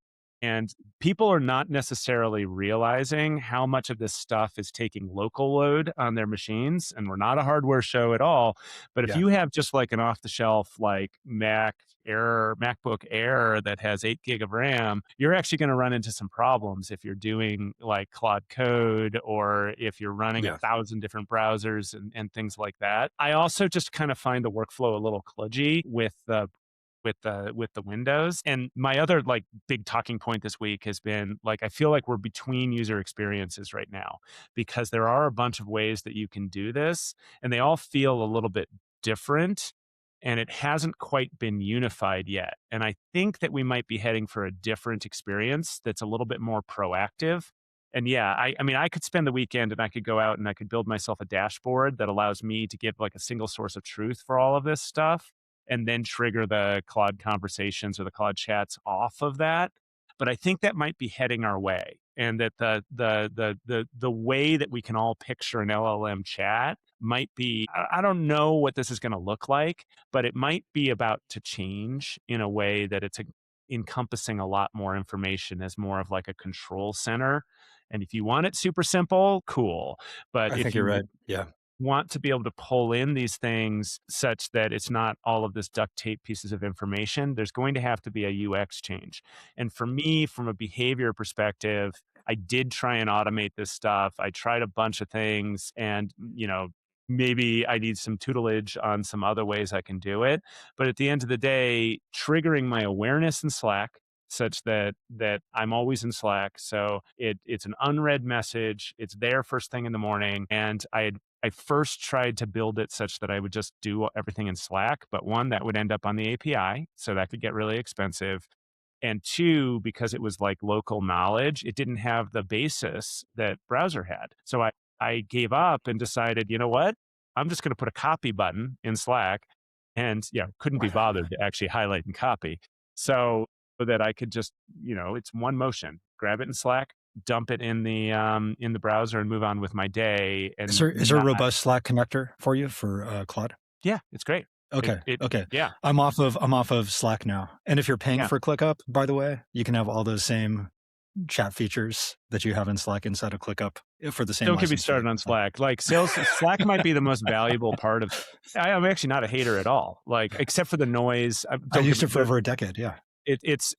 And people are not necessarily realizing how much of this stuff is taking local load on their machines. And we're not a hardware show at all. But if Yeah. you have just like an off the shelf, like MacBook Air that has 8 gig of RAM, you're actually going to run into some problems if you're doing like Claude code or if you're running Yeah. 1,000 different browsers and things like that. I also just kind of find the workflow a little kludgy with the windows. And my other like big talking point this week has been like I feel like we're between user experiences right now because there are a bunch of ways that you can do this and they all feel a little bit different and it hasn't quite been unified yet. And I think that we might be heading for a different experience that's a little bit more proactive. And yeah, I mean, I could spend the weekend and I could go out and I could build myself a dashboard that allows me to give like a single source of truth for all of this stuff and then trigger the Claude conversations or the Claude chats off of that. But I think that might be heading our way, and that the way that we can all picture an LLM chat might be. I don't know what this is going to look like, but it might be about to change in a way that it's encompassing a lot more information as more of like a control center. And if you want it super simple, cool. But I if think you're you right. Yeah. want to be able to pull in these things such that it's not all of this duct tape pieces of information, there's going to have to be a UX change. And for me, from a behavior perspective, I did try and automate this stuff. I tried a bunch of things and, maybe I need some tutelage on some other ways I can do it. But at the end of the day, triggering my awareness in Slack such that I'm always in Slack. So it's an unread message. It's there first thing in the morning. And I first tried to build it such that I would just do everything in Slack, but one, that would end up on the API, so that could get really expensive. And two, because it was like local knowledge, it didn't have the basis that browser had. So I gave up and decided, you know what? I'm just going to put a copy button in Slack and yeah, couldn't be bothered to actually highlight and copy. So that I could just, it's one motion, grab it in Slack, dump it in the browser and move on with my day. And Is there a robust Slack connector for you for Claude? yeah, it's great. Okay. Okay. Yeah. I'm off of Slack now. And if you're paying Yeah. for ClickUp, by the way, you can have all those same chat features that you have in Slack inside of ClickUp for the same. Don't get me license started fee. on Slack. Like Slack might be the most valuable part of. I'm actually not a hater at all. Like except for the noise. I used it for over a decade. Yeah. It's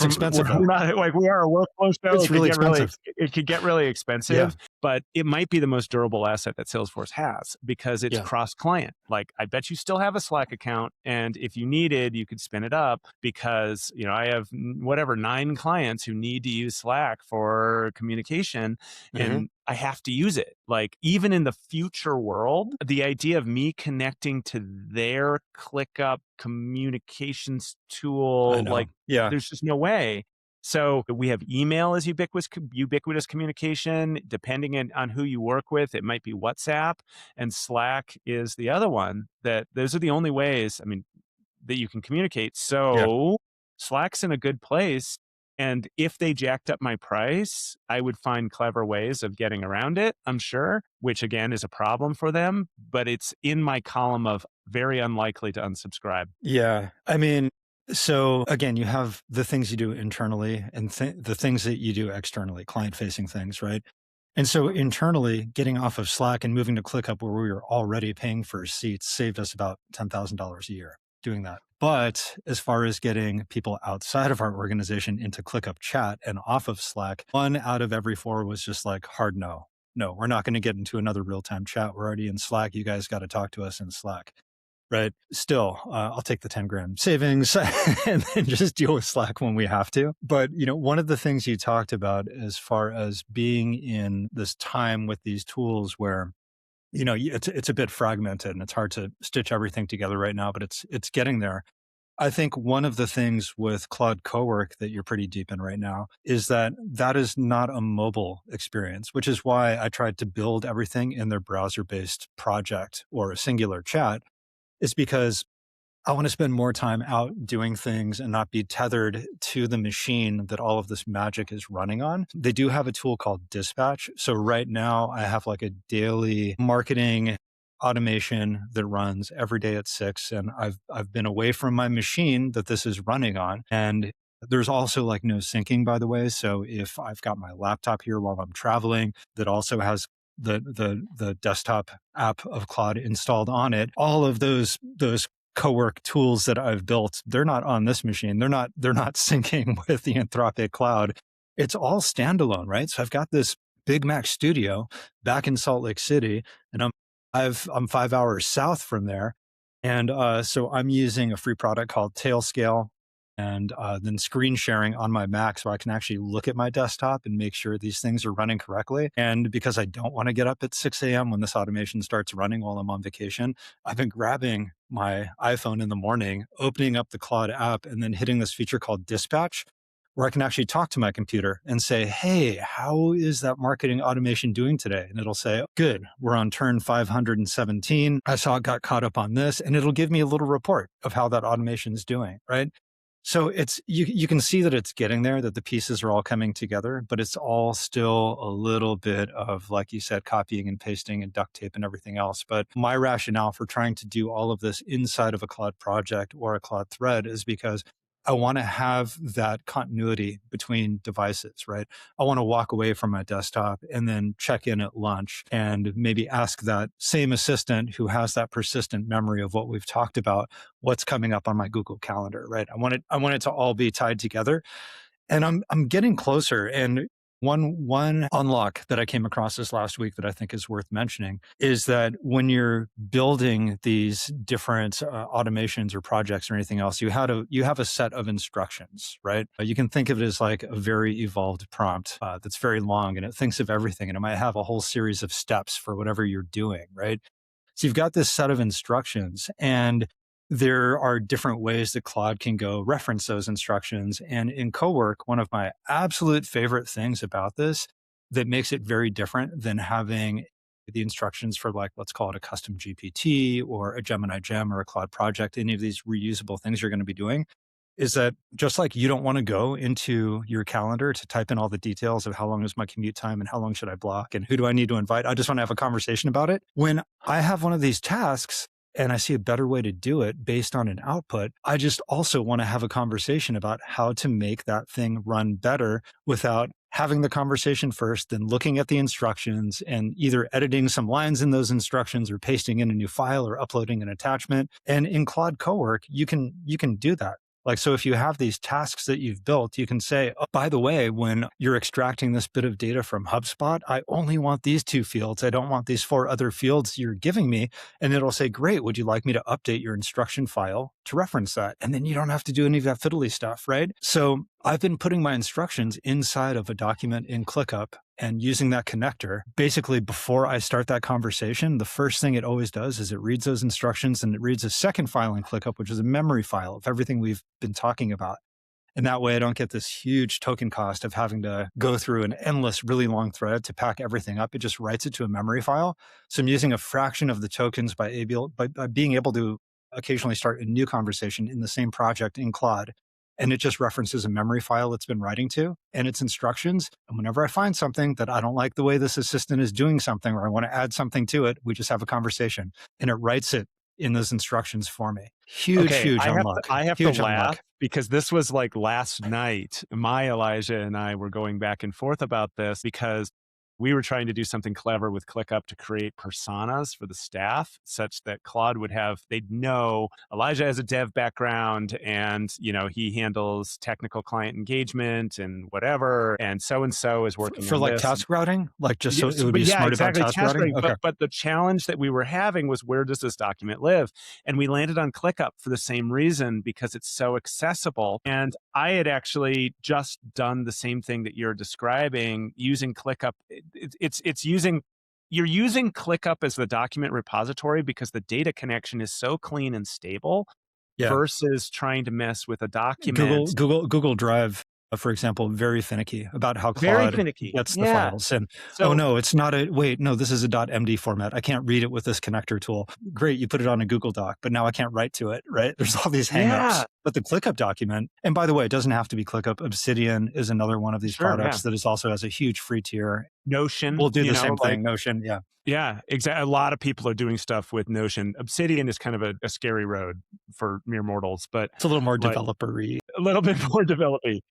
expensive. We're not, like we are a workflow show. It's really expensive. It could get really expensive, but it might be the most durable asset that Salesforce has because it's cross-client. Like I bet you still have a Slack account, and if you needed, you could spin it up because I have 9 clients who need to use Slack for communication, and I have to use it. Like even in the future world, the idea of me connecting to their ClickUp communications tool, like there's just no way. So we have email as ubiquitous communication. Depending on who you work with, it might be WhatsApp, and Slack is the other one. Those are the only ways, that you can communicate. So Slack's in a good place. And if they jacked up my price, I would find clever ways of getting around it, I'm sure, which again is a problem for them. But it's in my column of very unlikely to unsubscribe. Yeah. So again, you have the things you do internally and the things that you do externally, client-facing things, right? And so internally, getting off of Slack and moving to ClickUp, where we were already paying for seats, saved us about $10,000 a year doing that. But as far as getting people outside of our organization into ClickUp chat and off of Slack, 1 out of every 4 was just like hard no. No, we're not going to get into another real-time chat. We're already in Slack. You guys got to talk to us in Slack. Right. Still, I'll take the 10 grand savings and then just deal with Slack when we have to. But, one of the things you talked about as far as being in this time with these tools where, it's a bit fragmented and it's hard to stitch everything together right now, but it's getting there. I think one of the things with Claude Cowork that you're pretty deep in right now is that is not a mobile experience, which is why I tried to build everything in their browser-based project or a singular chat. Is because I want to spend more time out doing things and not be tethered to the machine that all of this magic is running on. They do have a tool called Dispatch. So right now I have like a daily marketing automation that runs every day at 6. And I've been away from my machine that this is running on. And There's also like no syncing, by the way. So if I've got my laptop here while I'm traveling that also has the desktop app of Claude installed on it, all of those co-work tools that I've built, they're not on this machine. They're not syncing with the Anthropic cloud. It's all standalone, right? So I've got this Big Mac studio back in Salt Lake City, and I'm 5 hours south from there. And so I'm using a free product called Tailscale, and then screen sharing on my Mac so I can actually look at my desktop and make sure these things are running correctly. And because I don't want to get up at 6 a.m. when this automation starts running while I'm on vacation, I've been grabbing my iPhone in the morning, opening up the Claude app, and then hitting this feature called Dispatch, where I can actually talk to my computer and say, hey, how is that marketing automation doing today? And it'll say, good, we're on turn 517. I saw it got caught up on this, and it'll give me a little report of how that automation is doing, right? So it's you can see that it's getting there, that the pieces are all coming together, but it's all still a little bit of, like you said, copying and pasting and duct tape and everything else. But my rationale for trying to do all of this inside of a Claude project or a Claude thread is because I want to have that continuity between devices, right? I want to walk away from my desktop and then check in at lunch and maybe ask that same assistant who has that persistent memory of what we've talked about, what's coming up on my Google Calendar, right? I want it to all be tied together. And I'm getting closer. And one unlock that I came across this last week that I think is worth mentioning is that when you're building these different automations or projects or anything else, you have a set of instructions, right? You can think of it as like a very evolved prompt that's very long, and it thinks of everything, and it might have a whole series of steps for whatever you're doing, right? So you've got this set of instructions, and there are different ways that Claude can go reference those instructions. And in Cowork, one of my absolute favorite things about this that makes it very different than having the instructions for, like, let's call it a custom GPT or a Gemini Gem or a Claude project, any of these reusable things you're going to be doing, is that just like you don't want to go into your calendar to type in all the details of how long is my commute time and how long should I block and who do I need to invite. I just want to have a conversation about it. When I have one of these tasks, and I see a better way to do it based on an output, I just also want to have a conversation about how to make that thing run better without having the conversation first, then looking at the instructions and either editing some lines in those instructions or pasting in a new file or uploading an attachment. And in Claude Cowork, you can do that. Like, so if you have these tasks that you've built, you can say, oh, by the way, when you're extracting this bit of data from HubSpot, I only want these 2 fields. I don't want these 4 other fields you're giving me. And it'll say, great, would you like me to update your instruction file to reference that? And then you don't have to do any of that fiddly stuff, right? So I've been putting my instructions inside of a document in ClickUp and using that connector. Basically, before I start that conversation, the first thing it always does is it reads those instructions and it reads a second file in ClickUp, which is a memory file of everything we've been talking about. And that way I don't get this huge token cost of having to go through an endless, really long thread to pack everything up. It just writes it to a memory file. So I'm using a fraction of the tokens by being able to occasionally start a new conversation in the same project in Claude. And it just references a memory file it's been writing to and its instructions. And whenever I find something that I don't like the way this assistant is doing something, or I want to add something to it, we just have a conversation and it writes it in those instructions for me. Huge unlock. I have Huge to laugh unlock. because this was like last night. My Elijah and I were going back and forth about this because we were trying to do something clever with ClickUp to create personas for the staff such that Claude they'd know Elijah has a dev background and, he handles technical client engagement and whatever. And so is working For on like this. task routing? Like just so Yes, it would but be yeah, smart exactly, about task routing? Okay. But the challenge that we were having was, where does this document live? And we landed on ClickUp for the same reason, because it's so accessible. And I had actually just done the same thing that you're describing using ClickUp. You're using ClickUp as the document repository because the data connection is so clean and stable, Yeah. versus trying to mess with a document. Google Drive for example, very finicky about how Very Claude finicky. gets the Yeah. files. And, So oh no, it's not no, this is a .md format. I can't read it with this connector tool. Great, you put it on a Google Doc, but now I can't write to it, right? There's all these hangups. yeah, But the ClickUp document, and by the way, it doesn't have to be ClickUp. Obsidian is another one of these sure. products Yeah. that is also has a huge free tier. Notion. We'll do the same like, thing, Notion, yeah. yeah, exactly. A lot of people are doing stuff with Notion. Obsidian is kind of a scary road for mere mortals, but It's a little more like developer-y. a little bit more developing.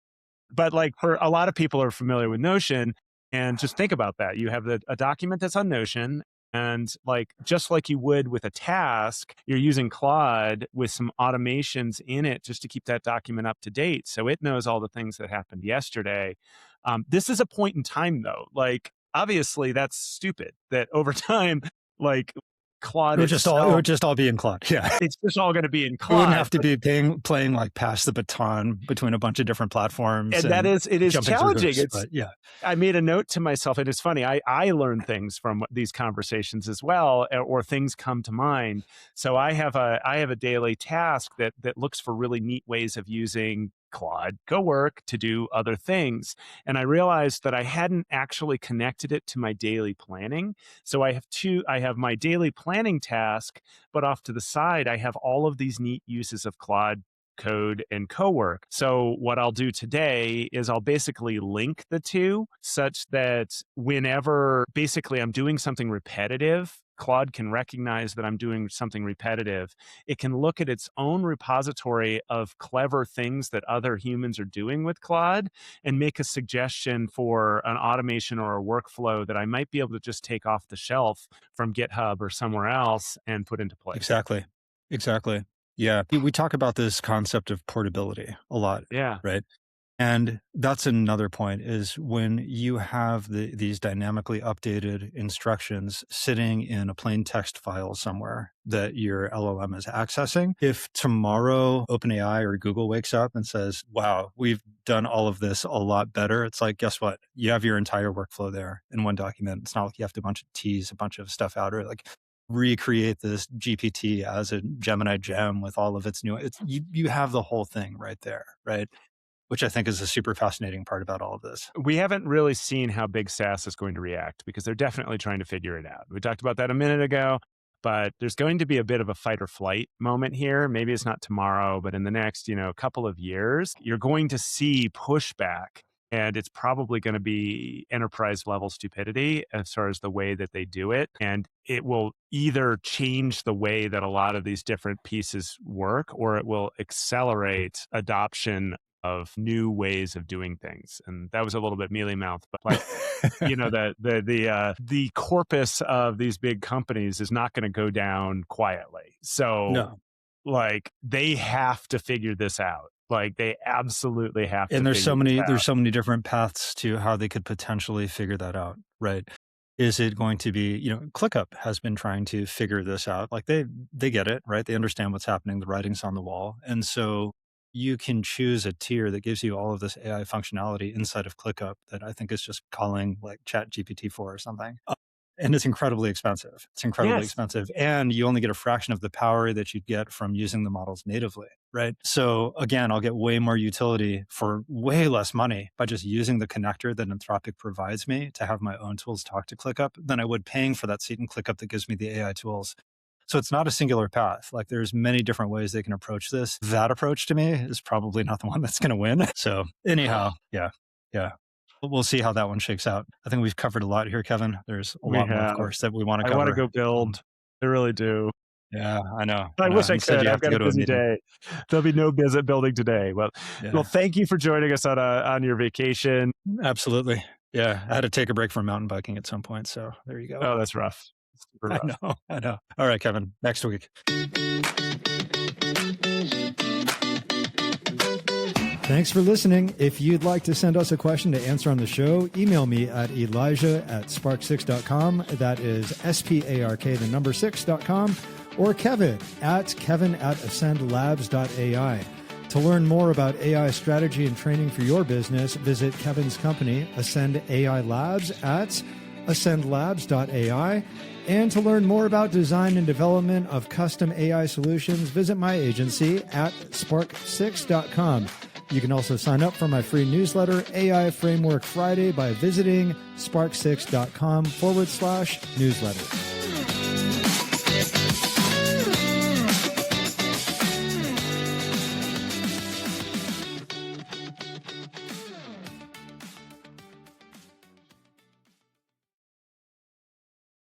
But like for a lot of people are familiar with Notion, and just think about that. You have a document that's on Notion, and like just like you would with a task, you're using Claude with some automations in it just to keep that document up to date, so it knows all the things that happened yesterday. This is a point in time, though. Like obviously, that's stupid. That over time, like Claude It itself, would just all be in Claude. Yeah. it's just all going to be in You Claude. wouldn't have to be playing like pass the baton between a bunch of different platforms. And it is jumping through challenging. hoops, but yeah. I made a note to myself, and it's funny. I learn things from these conversations as well, or things come to mind. So I have a daily task that looks for really neat ways of using Claude Cowork to do other things. And I realized that I hadn't actually connected it to my daily planning. So I have my daily planning task, but off to the side, I have all of these neat uses of Claude Code and Cowork. So what I'll do today is I'll basically link the two such that whenever basically I'm doing something repetitive, Claude can recognize that I'm doing something repetitive. It can look at its own repository of clever things that other humans are doing with Claude and make a suggestion for an automation or a workflow that I might be able to just take off the shelf from GitHub or somewhere else and put into place. Exactly. Yeah. We talk about this concept of portability a lot, Yeah. right? And that's another point is when you have these dynamically updated instructions sitting in a plain text file somewhere that your LLM is accessing. If tomorrow OpenAI or Google wakes up and says, wow, we've done all of this a lot better, it's like, guess what? You have your entire workflow there in one document. It's not like you have to tease a bunch of stuff out or like recreate this GPT as a Gemini gem with all of its new, you have the whole thing right there, right? Which I think is a super fascinating part about all of this. We haven't really seen how big SaaS is going to react because they're definitely trying to figure it out. We talked about that a minute ago, but there's going to be a bit of a fight or flight moment here. Maybe it's not tomorrow, but in the next, couple of years, you're going to see pushback. And it's probably going to be enterprise level stupidity as far as the way that they do it. And it will either change the way that a lot of these different pieces work, or it will accelerate adoption of new ways of doing things. And that was a little bit mealy mouthed, but like, the corpus of these big companies is not going to go down quietly. So No. like they have to figure this out. Like they absolutely have to. And there's so many different paths to how they could potentially figure that out, right? Is it going to be, ClickUp has been trying to figure this out. Like they get it, right? They understand what's happening. The writing's on the wall. And so you can choose a tier that gives you all of this AI functionality inside of ClickUp that I think is just calling like Chat GPT-4 or something. And it's incredibly expensive. Expensive. And you only get a fraction of the power that you'd get from using the models natively, right? So again, I'll get way more utility for way less money by just using the connector that Anthropic provides me to have my own tools talk to ClickUp than I would paying for that seat in ClickUp that gives me the AI tools. So it's not a singular path. Like there's many different ways they can approach this. That approach to me is probably not the one that's going to win. So anyhow, yeah. We'll see how that one shakes out. I think we've covered a lot here, Kevin. There's a lot more, of course, that we want to cover. I want to go build. I really do. Yeah, I know. I wish I could. I've got a busy day. There'll be no visit building today. Well, thank you for joining us on your vacation. Absolutely. Yeah, I had to take a break from mountain biking at some point. So there you go. Oh, that's rough. Super rough. I know. All right, Kevin, next week. Thanks for listening. If you'd like to send us a question to answer on the show, email me at elijah@spark6.com. That is SPARK6.com, or Kevin@ascendlabs.ai. To learn more about AI strategy and training for your business, visit Kevin's company, Ascend AI Labs, at ascendlabs.ai. And to learn more about design and development of custom AI solutions, visit my agency at spark6.com. You can also sign up for my free newsletter, AI Framework Friday, by visiting spark6.com/newsletter.